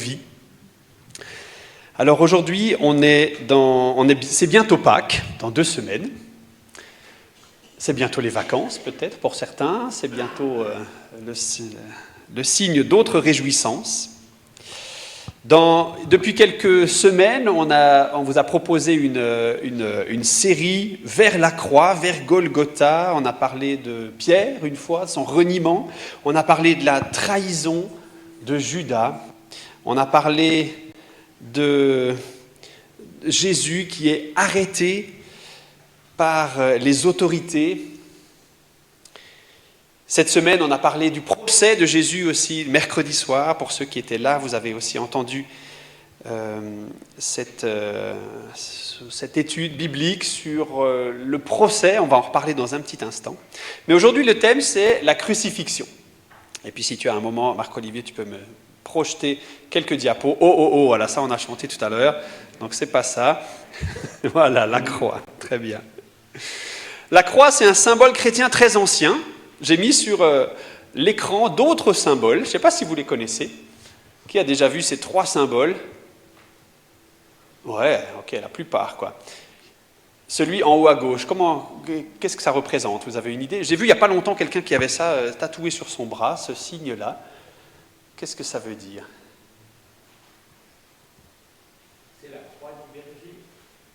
vie. Alors aujourd'hui, c'est bientôt Pâques, dans 2 semaines. C'est bientôt les vacances, peut-être, pour certains. C'est bientôt le signe d'autres réjouissances. Depuis quelques semaines, on vous a proposé une série vers la croix, vers Golgotha. On a parlé de Pierre, une fois, de son reniement. On a parlé de la trahison de Judas. On a parlé de Jésus qui est arrêté par les autorités. Cette semaine, on a parlé du procès de Jésus aussi, mercredi soir. Pour ceux qui étaient là, vous avez aussi entendu cette étude biblique sur le procès. On va en reparler dans un petit instant. Mais aujourd'hui, le thème, c'est la crucifixion. Et puis si tu as un moment, Marc-Olivier, tu peux me projeter quelques diapos. Oh, voilà, ça on a chanté tout à l'heure. Donc c'est pas ça. Voilà, la croix. Très bien. La croix, c'est un symbole chrétien très ancien. J'ai mis sur l'écran d'autres symboles. Je ne sais pas si vous les connaissez. Qui a déjà vu ces 3 symboles? Ouais, ok, la plupart, quoi. Celui en haut à gauche, qu'est-ce que ça représente? Vous avez une idée? J'ai vu il n'y a pas longtemps quelqu'un qui avait ça tatoué sur son bras, ce signe-là. Qu'est-ce que ça veut dire? C'est la croix du berger.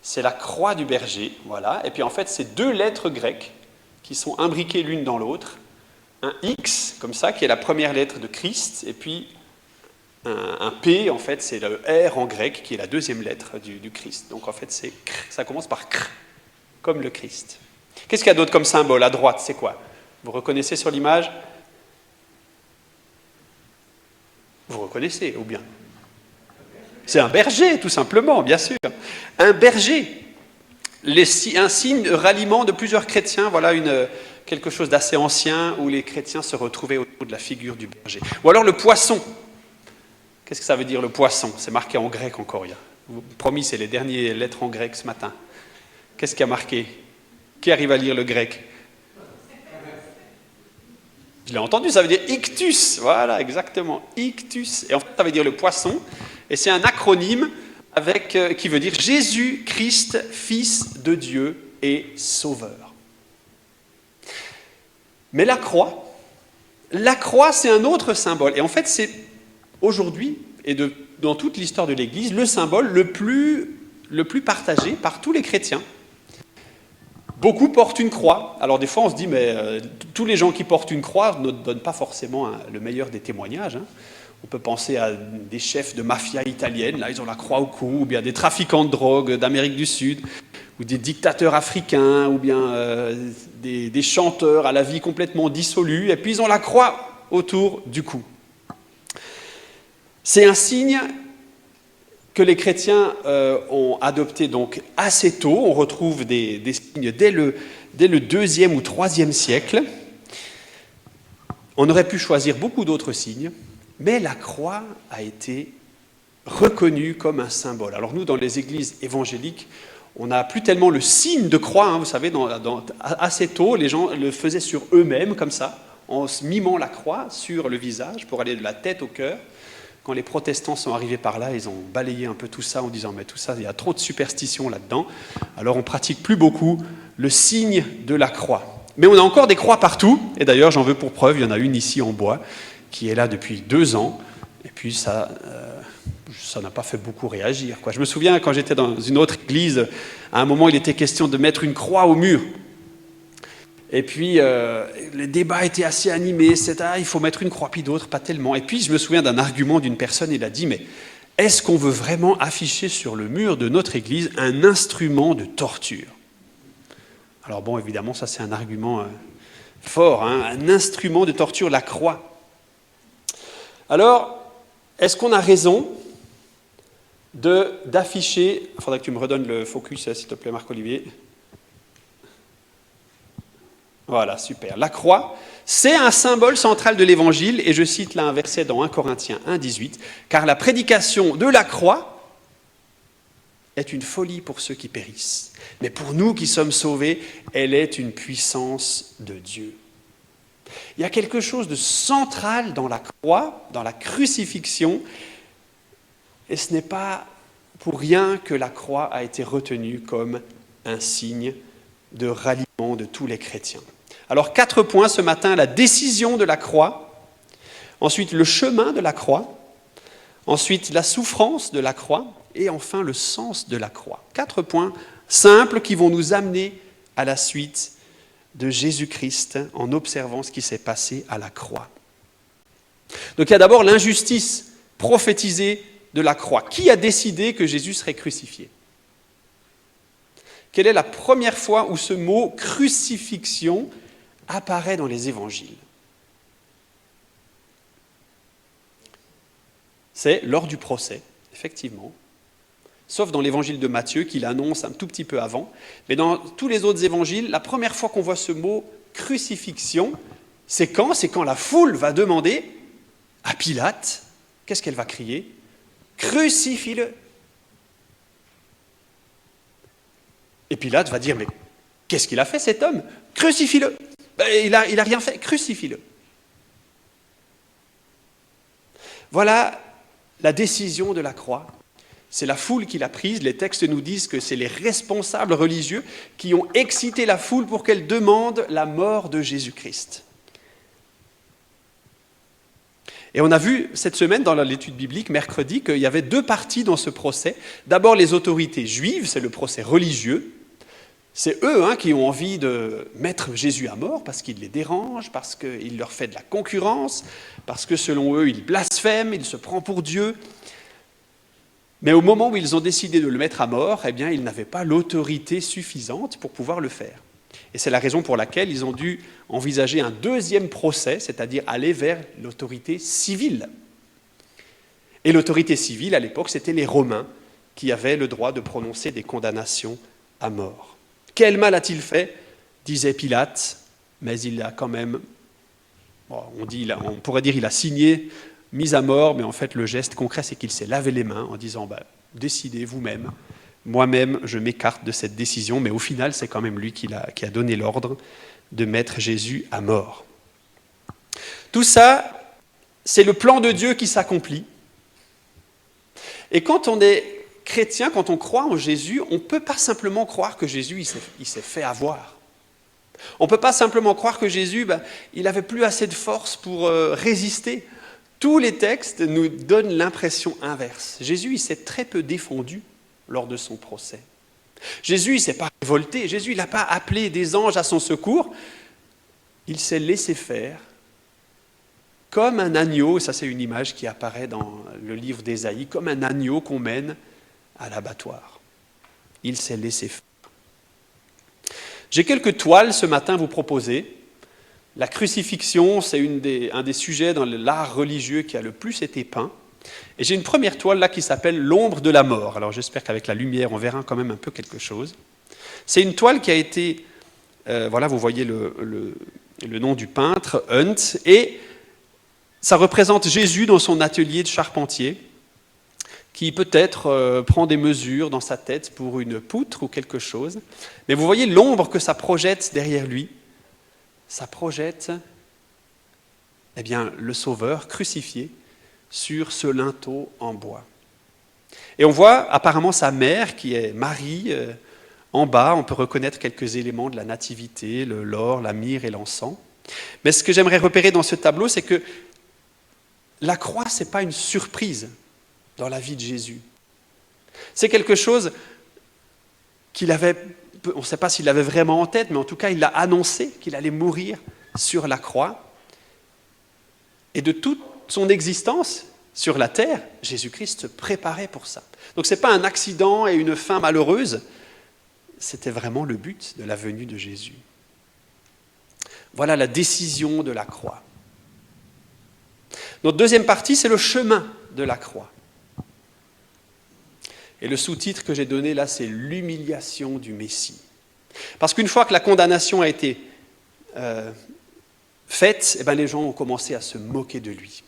C'est la croix du berger, voilà. Et puis en fait, c'est 2 lettres grecques qui sont imbriquées l'une dans l'autre. Un X, comme ça, qui est la première lettre de Christ, et puis un P, en fait, c'est le R en grec, qui est la 2e lettre du Christ. Donc en fait, ça commence par Cr, comme le Christ. Qu'est-ce qu'il y a d'autre comme symbole? À droite, c'est quoi? Vous reconnaissez sur l'image? Vous reconnaissez, ou bien? C'est un berger, tout simplement, bien sûr. Un berger. Un signe de ralliement de plusieurs chrétiens. Voilà quelque chose d'assez ancien où les chrétiens se retrouvaient autour de la figure du berger. Ou alors le poisson. Qu'est-ce que ça veut dire le poisson? C'est marqué en grec encore. Promis, c'est les dernières lettres en grec ce matin. Qu'est-ce qui a marqué? Qui arrive à lire le grec? Je l'ai entendu, ça veut dire ictus. Voilà, exactement, ictus. Et en fait, ça veut dire le poisson. Et c'est un acronyme qui veut dire Jésus-Christ, Fils de Dieu et Sauveur. Mais la croix, c'est un autre symbole. Et en fait, c'est aujourd'hui, et dans toute l'histoire de l'Église, le symbole le plus partagé par tous les chrétiens. Beaucoup portent une croix. Alors des fois, on se dit, mais tous les gens qui portent une croix ne donnent pas forcément le meilleur des témoignages. On peut penser à des chefs de mafia italienne, là ils ont la croix au cou, ou bien des trafiquants de drogue d'Amérique du Sud, ou des dictateurs africains, ou bien des chanteurs à la vie complètement dissolue, et puis ils ont la croix autour du cou. C'est un signe que les chrétiens ont adopté donc assez tôt. On retrouve des signes dès le 2e ou 3e siècle. On aurait pu choisir beaucoup d'autres signes, mais la croix a été reconnue comme un symbole. Alors nous, dans les églises évangéliques, on n'a plus tellement le signe de croix. Vous savez, assez tôt, les gens le faisaient sur eux-mêmes, comme ça, en se mimant la croix sur le visage pour aller de la tête au cœur. Quand les protestants sont arrivés par là, ils ont balayé un peu tout ça en disant « mais tout ça, il y a trop de superstitions là-dedans ». Alors on ne pratique plus beaucoup le signe de la croix. Mais on a encore des croix partout, et d'ailleurs j'en veux pour preuve, il y en a une ici en bois, qui est là depuis 2 ans, et puis ça n'a pas fait beaucoup réagir, quoi. Je me souviens, quand j'étais dans une autre église, à un moment il était question de mettre une croix au mur. Et puis, le débat était assez animé, il faut mettre une croix, puis d'autres, pas tellement. Et puis, je me souviens d'un argument d'une personne, il a dit, mais est-ce qu'on veut vraiment afficher sur le mur de notre église un instrument de torture? Alors bon, évidemment, ça c'est un argument fort, un instrument de torture, la croix. Alors, est-ce qu'on a raison d'afficher... Il faudrait que tu me redonnes le focus, s'il te plaît, Marc-Olivier. Voilà, super. La croix, c'est un symbole central de l'Évangile, et je cite là un verset dans 1 Corinthiens 1,18, « Car la prédication de la croix est une folie pour ceux qui périssent, mais pour nous qui sommes sauvés, elle est une puissance de Dieu. » Il y a quelque chose de central dans la croix, dans la crucifixion, Et ce n'est pas pour rien que la croix a été retenue comme un signe de ralliement de tous les chrétiens. Alors 4 points ce matin, la décision de la croix, ensuite le chemin de la croix, ensuite la souffrance de la croix et enfin le sens de la croix. 4 points simples qui vont nous amener à la suite de Jésus-Christ en observant ce qui s'est passé à la croix. Donc il y a d'abord l'injustice prophétisée de la croix. Qui a décidé que Jésus serait crucifié ? Quelle est la première fois où ce mot « crucifixion » apparaît dans les évangiles ? C'est lors du procès, effectivement. Sauf dans l'évangile de Matthieu, qui l'annonce un tout petit peu avant. Mais dans tous les autres évangiles, la première fois qu'on voit ce mot « crucifixion », c'est quand ? C'est quand la foule va demander à Pilate, qu'est-ce qu'elle va crier ? « Crucifie-le » Et Pilate va dire, mais qu'est-ce qu'il a fait cet homme ? Crucifie-le. Il a rien fait, crucifie-le. Voilà la décision de la croix. C'est la foule qui l'a prise. Les textes nous disent que c'est les responsables religieux qui ont excité la foule pour qu'elle demande la mort de Jésus-Christ. Et on a vu cette semaine dans l'étude biblique, mercredi, qu'il y avait 2 parties dans ce procès. D'abord les autorités juives, c'est le procès religieux. C'est eux qui ont envie de mettre Jésus à mort parce qu'il les dérange, parce qu'il leur fait de la concurrence, parce que selon eux, il blasphème, il se prend pour Dieu. Mais au moment où ils ont décidé de le mettre à mort, eh bien, ils n'avaient pas l'autorité suffisante pour pouvoir le faire. Et c'est la raison pour laquelle ils ont dû envisager un 2e procès, c'est-à-dire aller vers l'autorité civile. Et l'autorité civile, à l'époque, c'était les Romains qui avaient le droit de prononcer des condamnations à mort. Quel mal a-t-il fait ? Disait Pilate, mais il a quand même, on pourrait dire il a signé, mis à mort, mais en fait le geste concret c'est qu'il s'est lavé les mains en disant décidez vous-même, moi-même je m'écarte de cette décision, mais au final c'est quand même lui qui a donné l'ordre de mettre Jésus à mort. Tout ça, c'est le plan de Dieu qui s'accomplit. Et quand on est chrétien, quand on croit en Jésus, on ne peut pas simplement croire que Jésus il s'est fait avoir. On ne peut pas simplement croire que Jésus, il n'avait plus assez de force pour résister. Tous les textes nous donnent l'impression inverse. Jésus, il s'est très peu défendu lors de son procès. Jésus, il ne s'est pas révolté. Jésus, il n'a pas appelé des anges à son secours. Il s'est laissé faire comme un agneau, ça c'est une image qui apparaît dans le livre d'Ésaïe, comme un agneau qu'on mène à l'abattoir. Il s'est laissé faire. J'ai quelques toiles ce matin à vous proposer. La crucifixion, c'est un des sujets dans l'art religieux qui a le plus été peint. Et j'ai une première toile là qui s'appelle « L'ombre de la mort ». Alors j'espère qu'avec la lumière, on verra quand même un peu quelque chose. C'est une toile qui a été, vous voyez le nom du peintre, Hunt, et ça représente Jésus dans son atelier de charpentier, qui peut-être prend des mesures dans sa tête pour une poutre ou quelque chose. Mais vous voyez l'ombre que ça projette derrière lui. Ça projette le Sauveur crucifié sur ce linteau en bois. Et on voit apparemment sa mère, qui est Marie, en bas. On peut reconnaître quelques éléments de la nativité, l'or, la myrrhe et l'encens. Mais ce que j'aimerais repérer dans ce tableau, c'est que la croix, ce n'est pas une surprise dans la vie de Jésus. C'est quelque chose qu'il avait, on ne sait pas s'il l'avait vraiment en tête, mais en tout cas, il l'a annoncé qu'il allait mourir sur la croix. Et de toute son existence sur la terre, Jésus-Christ se préparait pour ça. Donc ce n'est pas un accident et une fin malheureuse, c'était vraiment le but de la venue de Jésus. Voilà la décision de la croix. Notre deuxième partie, c'est le chemin de la croix. Et le sous-titre que j'ai donné là, c'est l'humiliation du Messie. Parce qu'une fois que la condamnation a été faite, les gens ont commencé à se moquer de lui.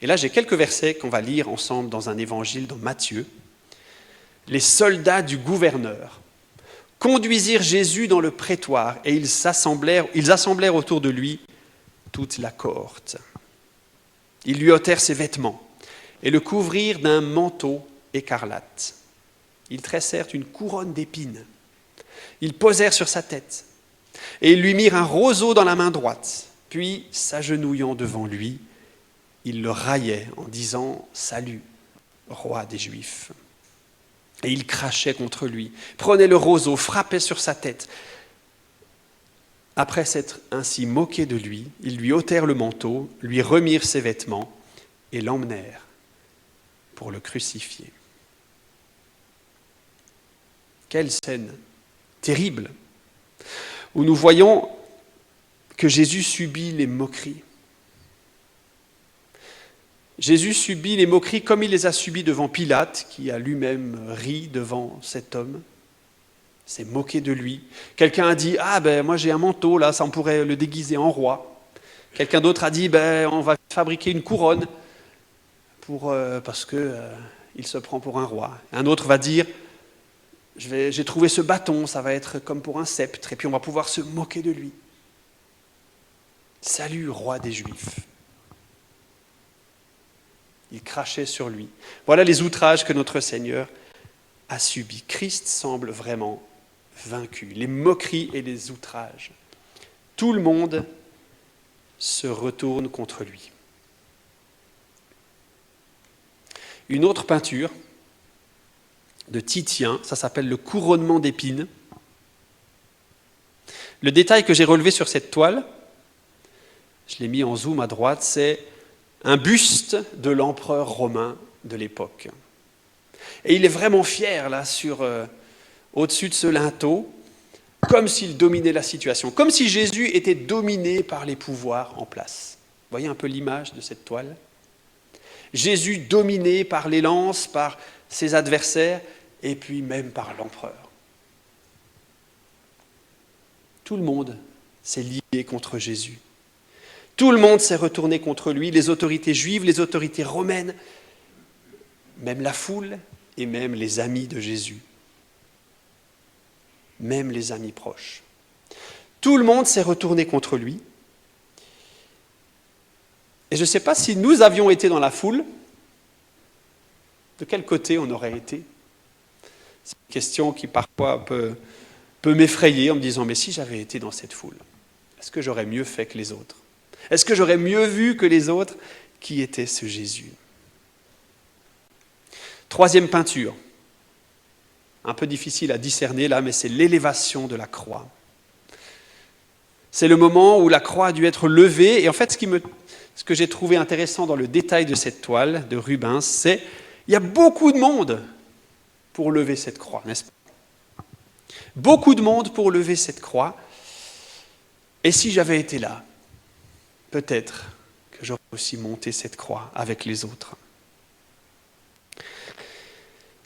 Et là, j'ai quelques versets qu'on va lire ensemble dans un évangile, dans Matthieu. Les soldats du gouverneur conduisirent Jésus dans le prétoire et ils assemblèrent autour de lui toute la cohorte. Ils lui ôtèrent ses vêtements et le couvrirent d'un manteau écarlate. Ils tressèrent une couronne d'épines. Ils posèrent sur sa tête et ils lui mirent un roseau dans la main droite. Puis, s'agenouillant devant lui, ils le raillaient en disant « Salut, roi des Juifs ». Et ils crachaient contre lui, prenaient le roseau, frappaient sur sa tête. Après s'être ainsi moqués de lui, ils lui ôtèrent le manteau, lui remirent ses vêtements et l'emmenèrent pour le crucifier. Quelle scène terrible, où nous voyons que Jésus subit les moqueries. Jésus subit les moqueries comme il les a subies devant Pilate, qui a lui-même ri devant cet homme, s'est moqué de lui. Quelqu'un a dit « Ah ben moi j'ai un manteau, là, ça on pourrait le déguiser en roi ». Quelqu'un d'autre a dit « Ben on va fabriquer une couronne parce que il se prend pour un roi ». Un autre va dire « J'ai trouvé ce bâton, ça va être comme pour un sceptre, et puis on va pouvoir se moquer de lui ». Salut, roi des Juifs. Il crachait sur lui. Voilà les outrages que notre Seigneur a subis. Christ semble vraiment vaincu. Les moqueries et les outrages. Tout le monde se retourne contre lui. Une autre peinture de Titien, ça s'appelle le couronnement d'épines. Le détail que j'ai relevé sur cette toile, je l'ai mis en zoom à droite, c'est un buste de l'empereur romain de l'époque. Et il est vraiment fier, là, au-dessus de ce linteau, comme s'il dominait la situation, comme si Jésus était dominé par les pouvoirs en place. Vous voyez un peu l'image de cette toile ? Jésus dominé par les lances, par ses adversaires, et puis même par l'empereur. Tout le monde s'est lié contre Jésus. Tout le monde s'est retourné contre lui, les autorités juives, les autorités romaines, même la foule et même les amis de Jésus, même les amis proches. Tout le monde s'est retourné contre lui. Et je ne sais pas si nous avions été dans la foule, de quel côté on aurait été. C'est une question qui parfois peut m'effrayer en me disant « mais si j'avais été dans cette foule, est-ce que j'aurais mieux fait que les autres ? Est-ce que j'aurais mieux vu que les autres qui était ce Jésus ?» Troisième peinture, un peu difficile à discerner là, mais c'est l'élévation de la croix. C'est le moment où la croix a dû être levée. Et en fait, ce que j'ai trouvé intéressant dans le détail de cette toile de Rubens, c'est qu'il y a beaucoup de monde pour lever cette croix, n'est-ce pas ? Beaucoup de monde pour lever cette croix. Et si j'avais été là, peut-être que j'aurais aussi monté cette croix avec les autres.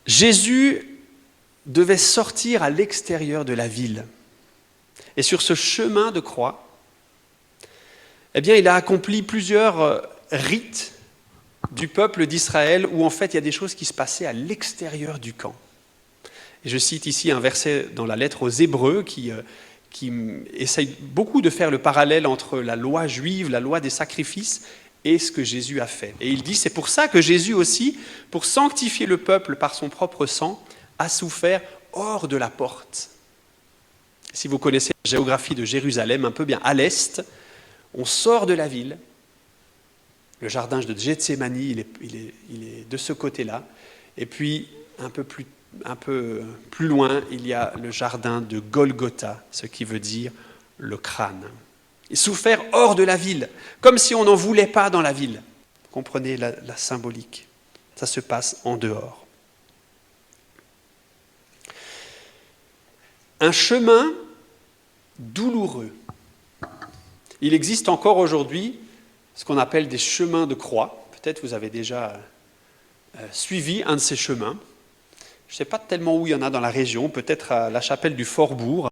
Jésus devait sortir à l'extérieur de la ville. Et sur ce chemin de croix, eh bien, il a accompli plusieurs rites du peuple d'Israël où en fait il y a des choses qui se passaient à l'extérieur du camp. Et je cite ici un verset dans la lettre aux Hébreux qui essaye beaucoup de faire le parallèle entre la loi juive, la loi des sacrifices et ce que Jésus a fait. Et il dit, c'est pour ça que Jésus aussi, pour sanctifier le peuple par son propre sang, a souffert hors de la porte. Si vous connaissez la géographie de Jérusalem, un peu bien à l'est, on sort de la ville. Le jardin de Gethsémani, il est de ce côté-là. Et puis, un peu plus loin, il y a le jardin de Golgotha, ce qui veut dire le crâne. Et souffert hors de la ville, comme si on n'en voulait pas dans la ville. Vous comprenez la symbolique. Ça se passe en dehors. Un chemin douloureux. Il existe encore aujourd'hui ce qu'on appelle des chemins de croix. Peut-être vous avez déjà suivi un de ces chemins. Je ne sais pas tellement où il y en a dans la région, peut-être à la chapelle du Fort-Bourg,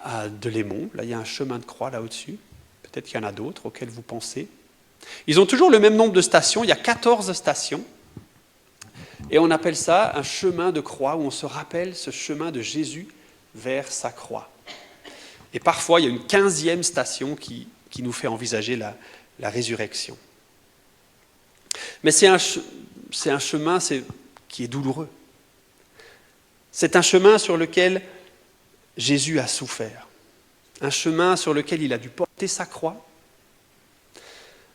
à Delémont. Là, il y a un chemin de croix là au-dessus. Peut-être qu'il y en a d'autres auxquels vous pensez. Ils ont toujours le même nombre de stations. Il y a 14 stations. Et on appelle ça un chemin de croix où on se rappelle ce chemin de Jésus vers sa croix. Et parfois, il y a une 15e station qui nous fait envisager la résurrection. Mais c'est un chemin qui est douloureux. C'est un chemin sur lequel Jésus a souffert, un chemin sur lequel il a dû porter sa croix,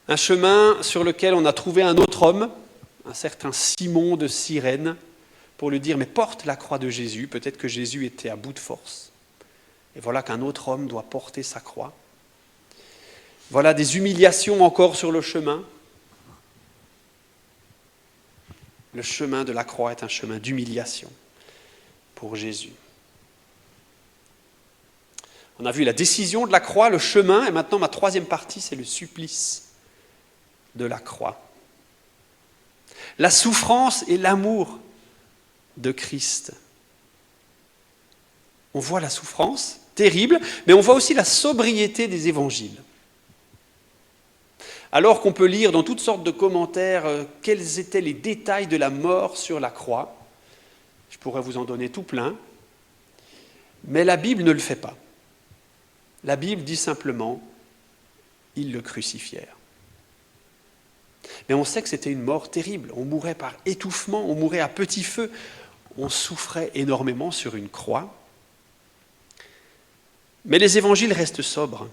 un chemin sur lequel on a trouvé un autre homme, un certain Simon de Cyrène, pour lui dire « mais porte la croix de Jésus », peut-être que Jésus était à bout de force. Et voilà qu'un autre homme doit porter sa croix. Voilà des humiliations encore sur le chemin. Le chemin de la croix est un chemin d'humiliation pour Jésus. On a vu la décision de la croix, le chemin, et maintenant ma troisième partie, c'est le supplice de la croix. La souffrance et l'amour de Christ. On voit la souffrance terrible, mais on voit aussi la sobriété des évangiles. Alors qu'on peut lire dans toutes sortes de commentaires quels étaient les détails de la mort sur la croix, je pourrais vous en donner tout plein, mais la Bible ne le fait pas. La Bible dit simplement « ils le crucifièrent ». Mais on sait que c'était une mort terrible. On mourait par étouffement, on mourait à petit feu. On souffrait énormément sur une croix. Mais les évangiles restent sobres.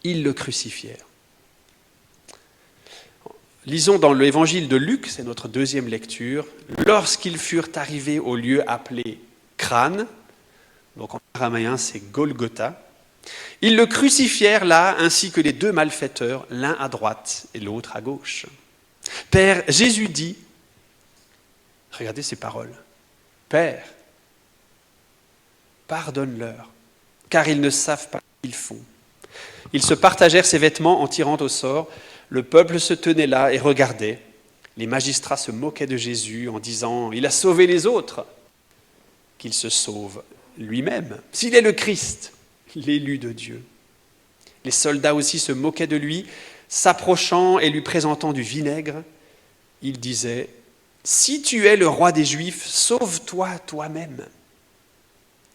Ils le crucifièrent. Lisons dans l'évangile de Luc, c'est notre deuxième lecture. Lorsqu'ils furent arrivés au lieu appelé Crâne, donc en araméen c'est Golgotha, ils le crucifièrent là, ainsi que les deux malfaiteurs, l'un à droite et l'autre à gauche. Père, Jésus dit, regardez ces paroles, Père, pardonne-leur, car ils ne savent pas ce qu'ils font. Ils se partagèrent ses vêtements en tirant au sort. Le peuple se tenait là et regardait. Les magistrats se moquaient de Jésus en disant « Il a sauvé les autres, qu'il se sauve lui-même, s'il est le Christ, l'élu de Dieu. » Les soldats aussi se moquaient de lui, s'approchant et lui présentant du vinaigre. Ils disaient « Si tu es le roi des Juifs, sauve-toi toi-même. »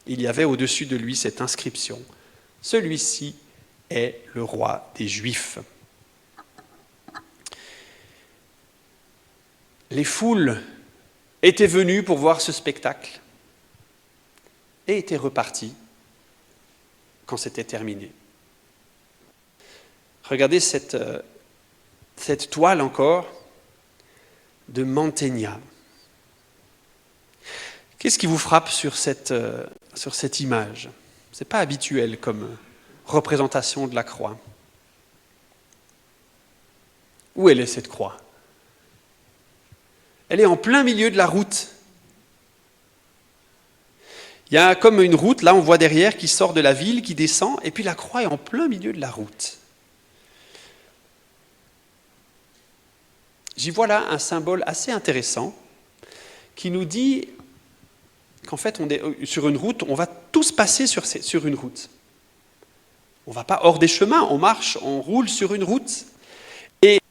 Il y avait au-dessus de lui cette inscription « Celui-ci est le roi des Juifs. » Les foules étaient venues pour voir ce spectacle et étaient reparties quand c'était terminé. Regardez cette toile encore de Mantegna. Qu'est-ce qui vous frappe sur cette image ? Ce n'est pas habituel comme représentation de la croix. Où elle est cette croix ? Elle est en plein milieu de la route. Il y a comme une route, là on voit derrière, qui sort de la ville, qui descend, et puis la croix est en plein milieu de la route. J'y vois là un symbole assez intéressant qui nous dit qu'en fait on est sur une route, on va tous passer sur une route. On ne va pas hors des chemins, on marche, on roule sur une route. Et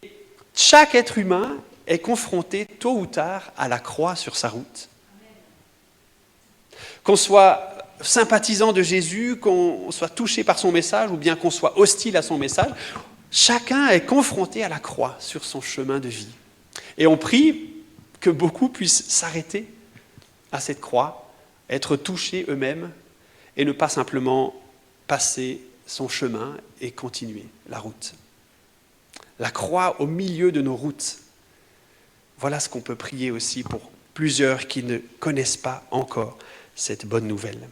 chaque être humain est confronté tôt ou tard à la croix sur sa route. Qu'on soit sympathisant de Jésus, qu'on soit touché par son message ou bien qu'on soit hostile à son message, chacun est confronté à la croix sur son chemin de vie. Et on prie que beaucoup puissent s'arrêter à cette croix, être touchés eux-mêmes et ne pas simplement passer son chemin et continuer la route. La croix au milieu de nos routes. Voilà ce qu'on peut prier aussi pour plusieurs qui ne connaissent pas encore cette bonne nouvelle.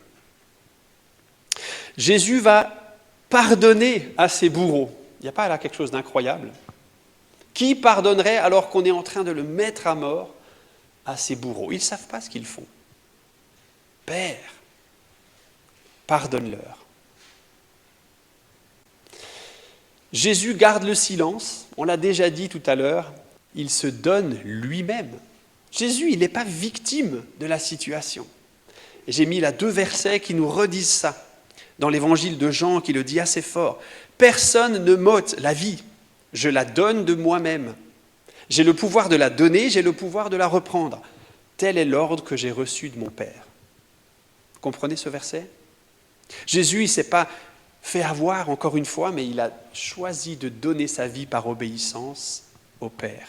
Jésus va pardonner à ses bourreaux. Il n'y a pas là quelque chose d'incroyable ? Qui pardonnerait alors qu'on est en train de le mettre à mort à ses bourreaux ? Ils ne savent pas ce qu'ils font. Père, pardonne-leur. Jésus garde le silence, on l'a déjà dit tout à l'heure, il se donne lui-même. Jésus, il n'est pas victime de la situation. Et j'ai mis là 2 versets qui nous redisent ça, dans l'évangile de Jean qui le dit assez fort. « Personne ne m'ôte la vie, je la donne de moi-même. J'ai le pouvoir de la donner, j'ai le pouvoir de la reprendre. Tel est l'ordre que j'ai reçu de mon Père. » Vous comprenez ce verset ? Jésus, il ne s'est pas fait avoir, encore une fois, mais il a choisi de donner sa vie par obéissance au Père.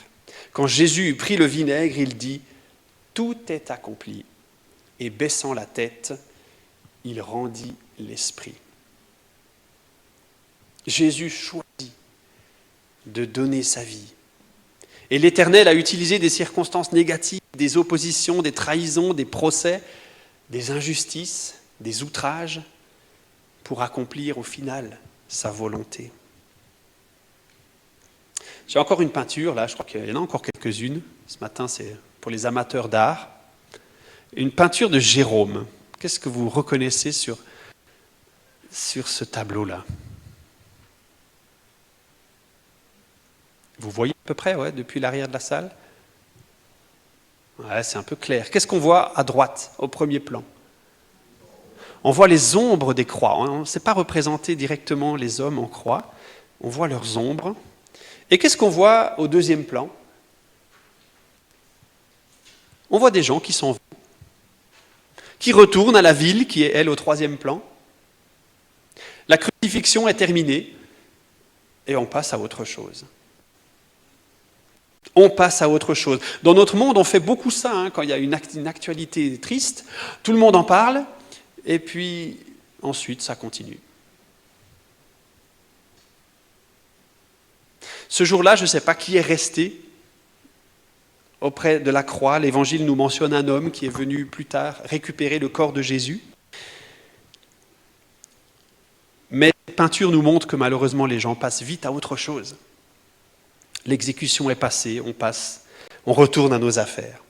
Quand Jésus eut pris le vinaigre, il dit « Tout est accompli ». Et baissant la tête, il rendit l'esprit. Jésus choisit de donner sa vie. Et l'Éternel a utilisé des circonstances négatives, des oppositions, des trahisons, des procès, des injustices, des outrages, pour accomplir au final sa volonté. J'ai encore une peinture, là, je crois qu'il y en a encore quelques-unes. Ce matin, c'est pour les amateurs d'art. Une peinture de Jérôme. Qu'est-ce que vous reconnaissez sur ce tableau-là ? Vous voyez à peu près, ouais, depuis l'arrière de la salle ? Ouais, c'est un peu clair. Qu'est-ce qu'on voit à droite, au premier plan ? On voit les ombres des croix. On ne sait pas représenter directement les hommes en croix. On voit leurs ombres. Et qu'est-ce qu'on voit au deuxième plan ? On voit des gens qui s'en vont, qui retournent à la ville qui est, elle, au troisième plan. La crucifixion est terminée et on passe à autre chose. On passe à autre chose. Dans notre monde, on fait beaucoup ça, hein, quand il y a une actualité triste, tout le monde en parle, et puis ensuite ça continue. Ce jour-là, je ne sais pas qui est resté auprès de la croix. L'Évangile nous mentionne un homme qui est venu plus tard récupérer le corps de Jésus. Mais cette peinture nous montre que malheureusement les gens passent vite à autre chose. L'exécution est passée, on retourne à nos affaires.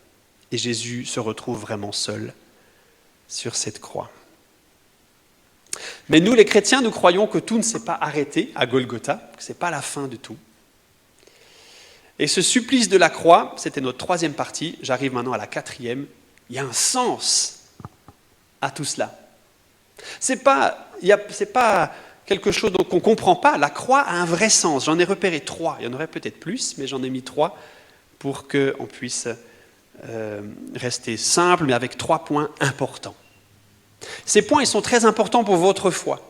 Et Jésus se retrouve vraiment seul sur cette croix. Mais nous, les chrétiens, nous croyons que tout ne s'est pas arrêté à Golgotha, que ce n'est pas la fin de tout. Et ce supplice de la croix, c'était notre troisième partie, j'arrive maintenant à la quatrième, il y a un sens à tout cela. C'est pas quelque chose qu'on ne comprend pas. La croix a un vrai sens. J'en ai repéré 3. Il y en aurait peut-être plus, mais j'en ai mis 3 pour qu'on puisse rester simple, mais avec 3 points importants. Ces points, ils sont très importants pour votre foi.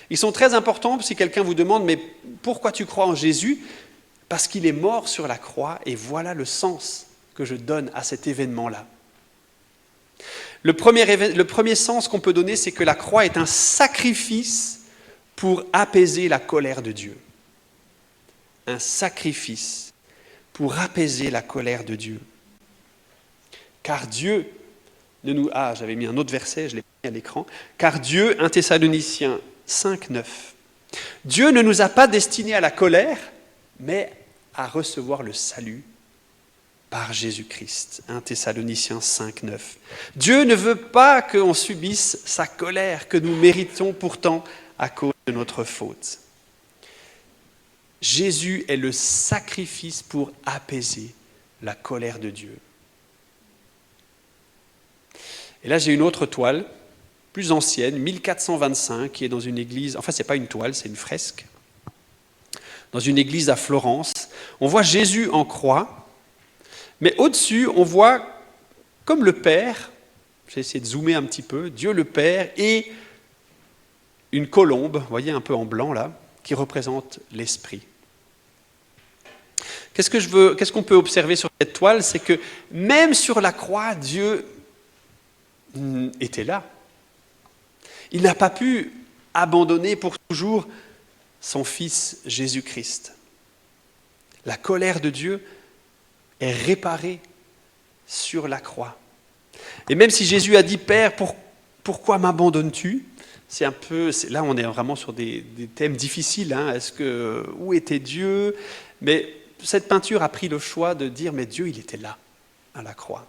Ils sont très importants si quelqu'un vous demande « Mais pourquoi tu crois en Jésus ?» Parce qu'il est mort sur la croix et voilà le sens que je donne à cet événement-là. Le premier sens qu'on peut donner, c'est que la croix est un sacrifice pour apaiser la colère de Dieu. Un sacrifice pour apaiser la colère de Dieu. Car Dieu ne nous... Ah, j'avais mis un autre verset, je l'ai mis à l'écran. Car Dieu, 1 Thessaloniciens 5, 9. Dieu ne nous a pas destinés à la colère, mais à recevoir le salut par Jésus-Christ. 1 Thessaloniciens 5, 9. Dieu ne veut pas qu'on subisse sa colère que nous méritons pourtant à cause de notre faute. Jésus est le sacrifice pour apaiser la colère de Dieu. Et là, j'ai une autre toile, plus ancienne, 1425, qui est dans une église, enfin, ce n'est pas une toile, c'est une fresque, dans une église à Florence. On voit Jésus en croix, mais au-dessus, on voit comme le Père, j'ai essayé de zoomer un petit peu, Dieu le Père et une colombe, vous voyez un peu en blanc là, qui représente l'Esprit. Qu'est-ce qu'on peut observer sur cette toile ? C'est que même sur la croix, Dieu était là. Il n'a pas pu abandonner pour toujours son Fils Jésus-Christ. La colère de Dieu est réparée sur la croix. Et même si Jésus a dit « Père, pourquoi m'abandonnes-tu » là on est vraiment sur des thèmes difficiles. Hein. Où était Dieu ? Mais cette peinture a pris le choix de dire « Mais Dieu, il était là, à la croix. »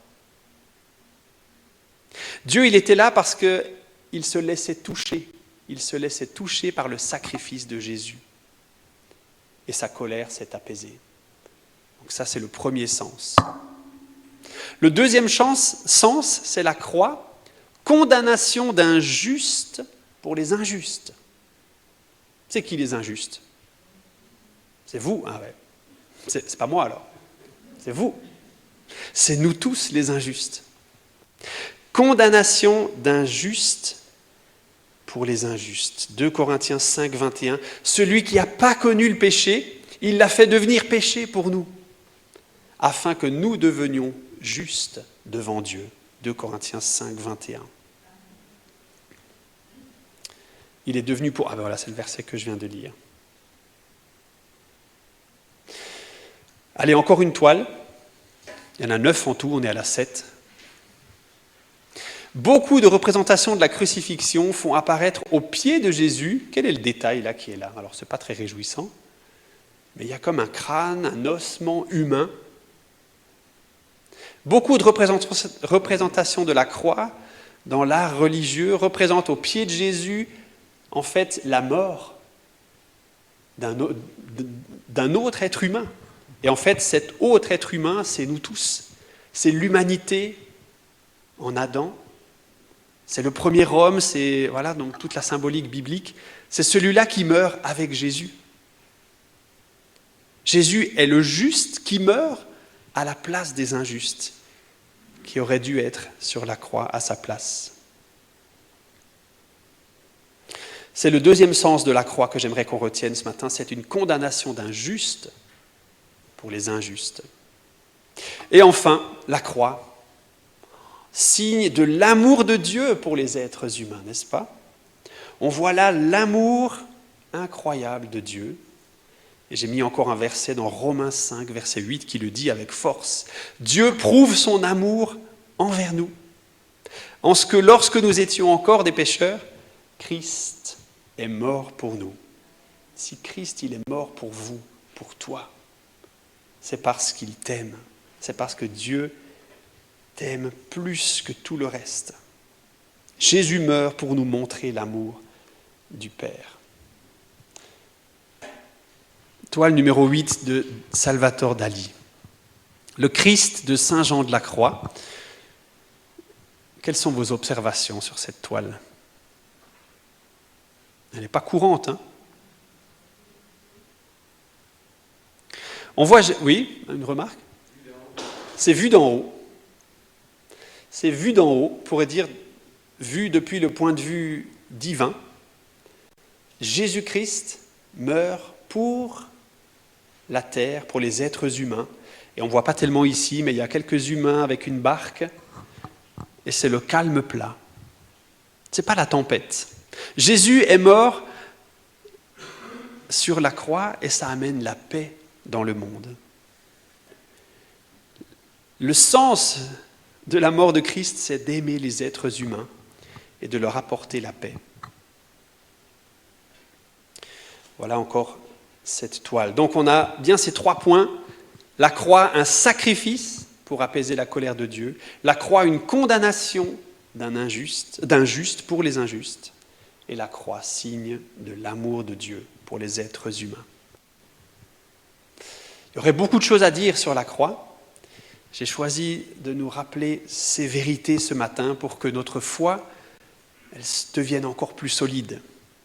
Dieu, il était là parce qu'il se laissait toucher. Il se laissait toucher par le sacrifice de Jésus. Et sa colère s'est apaisée. Donc ça, c'est le premier sens. Le deuxième sens, c'est la croix. Condamnation d'un juste pour les injustes. C'est qui les injustes ? C'est vous. Ah ouais. C'est pas moi alors. C'est vous. C'est nous tous les injustes. Condamnation d'un juste pour les injustes. 2 Corinthiens 5, 21. Celui qui n'a pas connu le péché, il l'a fait devenir péché pour nous, afin que nous devenions justes devant Dieu. 2 Corinthiens 5, 21. Il est devenu pour... Ah ben voilà, c'est le verset que je viens de lire. Allez, encore une toile. Il y en a 9 en tout, on est à la 7. Beaucoup de représentations de la crucifixion font apparaître au pied de Jésus. Quel est le détail là qui est là? Alors, ce n'est pas très réjouissant, mais il y a comme un crâne, un ossement humain. Beaucoup de représentations de la croix dans l'art religieux représentent au pied de Jésus, en fait, la mort d'un autre être humain. Et en fait, cet autre être humain, c'est nous tous. C'est l'humanité en Adam. C'est le premier homme, c'est voilà, donc toute la symbolique biblique. C'est celui-là qui meurt avec Jésus. Jésus est le juste qui meurt à la place des injustes, qui auraient dû être sur la croix à sa place. C'est le deuxième sens de la croix que j'aimerais qu'on retienne ce matin. C'est une condamnation d'un juste pour les injustes. Et enfin, la croix, signe de l'amour de Dieu pour les êtres humains, n'est-ce pas? On voit là l'amour incroyable de Dieu. Et j'ai mis encore un verset dans Romains 5, verset 8, qui le dit avec force. Dieu prouve son amour envers nous, en ce que lorsque nous étions encore des pécheurs, Christ est mort pour nous. Si Christ, il est mort pour vous, pour toi, c'est parce qu'il t'aime. C'est parce que Dieu t'aime plus que tout le reste. Jésus meurt pour nous montrer l'amour du Père. Toile numéro 8 de Salvatore Dali. Le Christ de Saint Jean de la Croix. Quelles sont vos observations sur cette toile? Elle n'est pas courante, hein? On voit... Oui, une remarque? C'est vu d'en haut. C'est vu d'en haut, on pourrait dire, vu depuis le point de vue divin. Jésus-Christ meurt pour la terre, pour les êtres humains. Et on ne voit pas tellement ici, mais il y a quelques humains avec une barque, et c'est le calme plat. Ce n'est pas la tempête. Jésus est mort sur la croix, et ça amène la paix dans le monde. Le sens de la mort de Christ, c'est d'aimer les êtres humains et de leur apporter la paix. Voilà encore cette toile. Donc on a bien ces 3 points. La croix, un sacrifice pour apaiser la colère de Dieu. La croix, une condamnation d'un juste pour les injustes. Et la croix, signe de l'amour de Dieu pour les êtres humains. Il y aurait beaucoup de choses à dire sur la croix. J'ai choisi de nous rappeler ces vérités ce matin pour que notre foi elle devienne encore plus solide.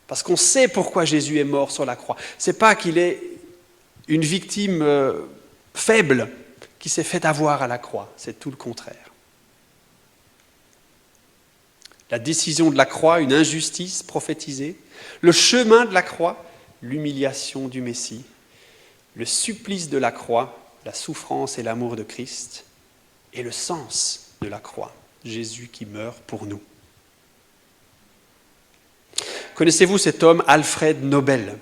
Parce qu'on sait pourquoi Jésus est mort sur la croix. Ce n'est pas qu'il est une victime faible qui s'est fait avoir à la croix. C'est tout le contraire. La décision de la croix, une injustice prophétisée. Le chemin de la croix, l'humiliation du Messie. Le supplice de la croix, la souffrance et l'amour de Christ. Et le sens de la croix, Jésus qui meurt pour nous. Connaissez-vous cet homme, Alfred Nobel?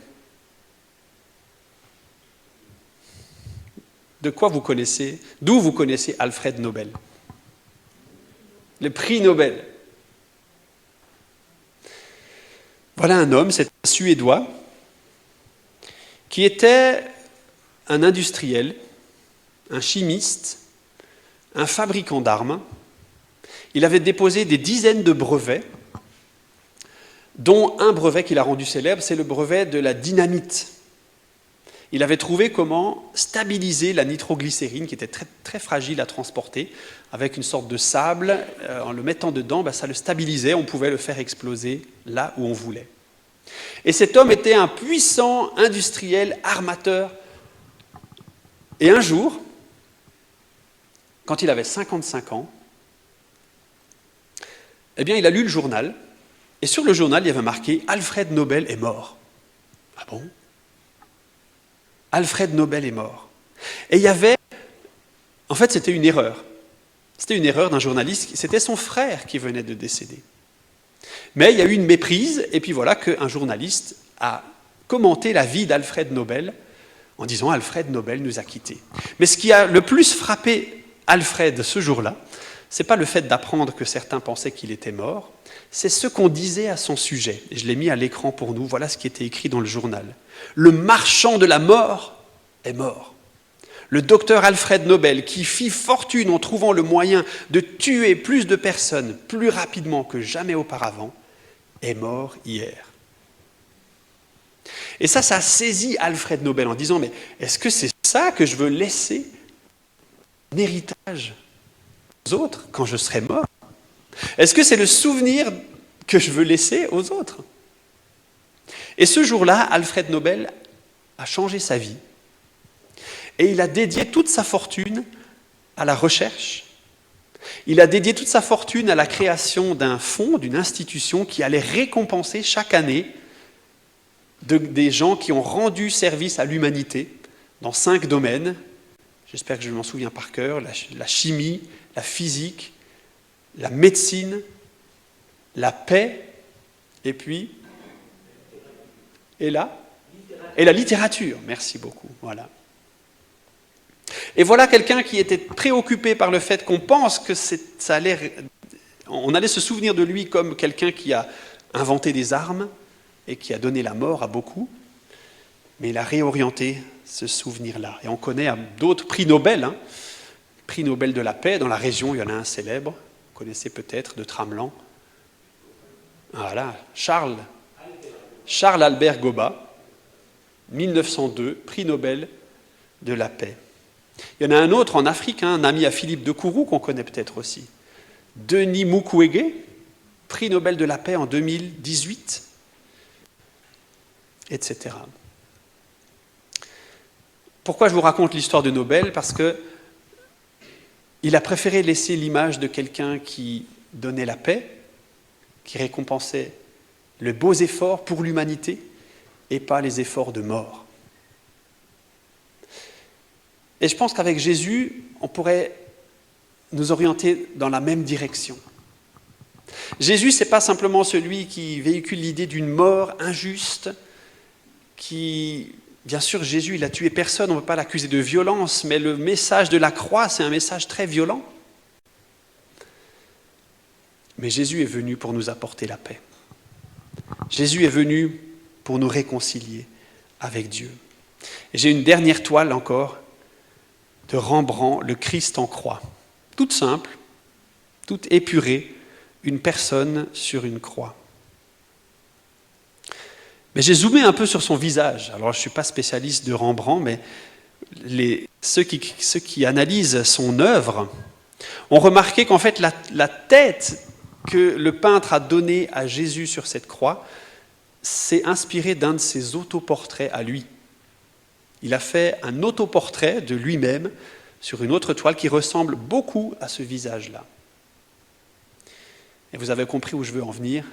D'où vous connaissez Alfred Nobel? Le prix Nobel. Voilà un homme, c'est un Suédois, qui était un industriel, un chimiste, un fabricant d'armes. Il avait déposé des dizaines de brevets, dont un brevet qu'il a rendu célèbre, c'est le brevet de la dynamite. Il avait trouvé comment stabiliser la nitroglycérine, qui était très, très fragile à transporter, avec une sorte de sable. En le mettant dedans, ça le stabilisait, on pouvait le faire exploser là où on voulait. Et cet homme était un puissant industriel armateur. Et un jour, quand il avait 55 ans, eh bien, il a lu le journal, et sur le journal, il y avait marqué « Alfred Nobel est mort ». Ah bon? Alfred Nobel est mort. Et il y avait En fait, c'était une erreur. C'était une erreur d'un journaliste, c'était son frère qui venait de décéder. Mais il y a eu une méprise, et puis voilà qu'un journaliste a commenté la vie d'Alfred Nobel en disant « Alfred Nobel nous a quittés ». Mais ce qui a le plus frappé Alfred ce jour-là, ce n'est pas le fait d'apprendre que certains pensaient qu'il était mort, c'est ce qu'on disait à son sujet. Et je l'ai mis à l'écran pour nous, voilà ce qui était écrit dans le journal. « Le marchand de la mort est mort. Le docteur Alfred Nobel, qui fit fortune en trouvant le moyen de tuer plus de personnes plus rapidement que jamais auparavant, est mort hier. » Et ça a saisi Alfred Nobel en disant « Mais est-ce que c'est ça que je veux laisser un héritage aux autres quand je serai mort? Est-ce que c'est le souvenir que je veux laisser aux autres ?» Et ce jour-là, Alfred Nobel a changé sa vie. Et il a dédié toute sa fortune à la recherche. Il a dédié toute sa fortune à la création d'un fonds, d'une institution qui allait récompenser chaque année des gens qui ont rendu service à l'humanité dans 5 domaines. J'espère que je m'en souviens par cœur. La chimie, la physique, la médecine, la paix, et puis... Et la littérature. Merci beaucoup. Voilà. Et voilà quelqu'un qui était préoccupé par le fait qu'on pense que on allait se souvenir de lui comme quelqu'un qui a inventé des armes et qui a donné la mort à beaucoup, mais il a réorienté ce souvenir-là. Et on connaît d'autres prix Nobel, prix Nobel de la paix, dans la région, il y en a un célèbre, vous connaissez peut-être, de Tramelan. Voilà, Charles Albert Goba, 1902, prix Nobel de la paix. Il y en a un autre en Afrique, un ami à Philippe de Kourou, qu'on connaît peut-être aussi. Denis Mukwege, prix Nobel de la paix en 2018, etc. Pourquoi je vous raconte l'histoire de Nobel? Parce qu'il a préféré laisser l'image de quelqu'un qui donnait la paix, qui récompensait les beaux efforts pour l'humanité et pas les efforts de mort. Et je pense qu'avec Jésus, on pourrait nous orienter dans la même direction. Jésus, ce n'est pas simplement celui qui véhicule l'idée d'une mort injuste, bien sûr, Jésus, il a tué personne, on ne peut pas l'accuser de violence, mais le message de la croix, c'est un message très violent. Mais Jésus est venu pour nous apporter la paix. Jésus est venu pour nous réconcilier avec Dieu. Et j'ai une dernière toile encore, de Rembrandt, le Christ en croix. Toute simple, toute épurée, une personne sur une croix. Mais j'ai zoomé un peu sur son visage. Alors je ne suis pas spécialiste de Rembrandt, mais ceux qui analysent son œuvre ont remarqué qu'en fait la tête que le peintre a donnée à Jésus sur cette croix s'est inspirée d'un de ses autoportraits à lui. Il a fait un autoportrait de lui-même sur une autre toile qui ressemble beaucoup à ce visage-là. Et vous avez compris où je veux en venir.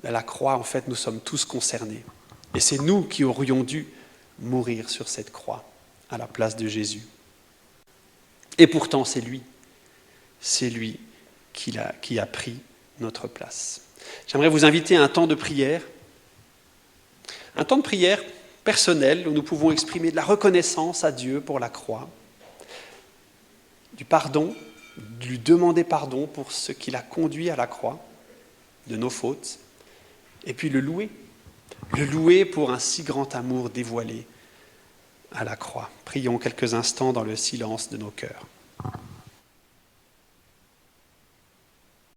À la croix, en fait, nous sommes tous concernés. Et c'est nous qui aurions dû mourir sur cette croix à la place de Jésus. Et pourtant, c'est lui qui a pris notre place. J'aimerais vous inviter à un temps de prière personnel où nous pouvons exprimer de la reconnaissance à Dieu pour la croix, du pardon, de lui demander pardon pour ce qui l'a conduit à la croix, de nos fautes, et puis le louer pour un si grand amour dévoilé à la croix. Prions quelques instants dans le silence de nos cœurs.